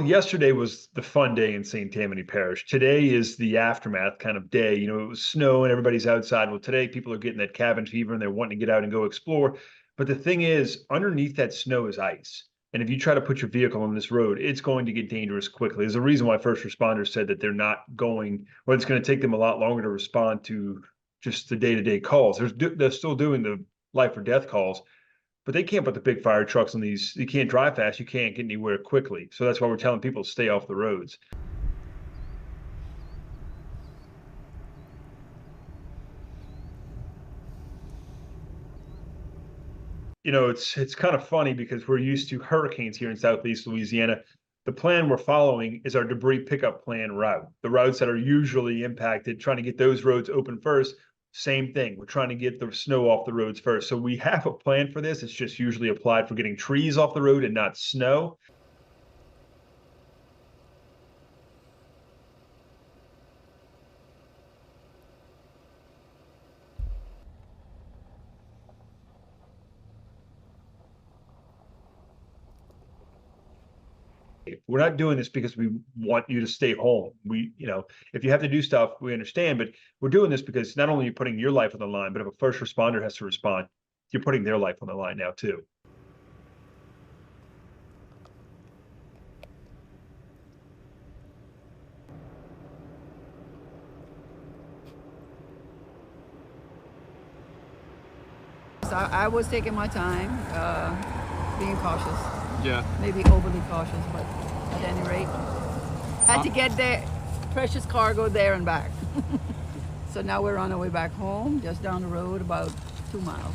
Yesterday was the fun day in Saint Tammany Parish. Today is the aftermath kind of day. It was snow and everybody's outside. Well, today people are getting that cabin fever and they're wanting to get out and go explore. But the thing is, underneath that snow is ice. And if you try to put your vehicle on this road, it's going to get dangerous quickly. There's a reason why first responders said that they're not going, or it's going to take them a lot longer to respond to just the day-to-day calls. They're still doing the life or death calls, but they can't put the big fire trucks on these. You can't drive fast. You can't get anywhere quickly. So that's why we're telling people to stay off the roads. It's kind of funny because we're used to hurricanes here in Southeast Louisiana. The plan we're following is our debris pickup plan route. The routes that are usually impacted, trying to get those roads open first. Same thing. We're trying to get the snow off the roads first. So we have a plan for this. It's just usually applied for getting trees off the road and not snow. We're not doing this because we want you to stay home. If you have to do stuff, we understand, but we're doing this because not only are you putting your life on the line, but if a first responder has to respond, you're putting their life on the line now too. So I was taking my time, being cautious. Yeah. Maybe overly cautious, but at any rate, had to get the precious cargo there and back. So now we're on our way back home, just down the road about 2 miles.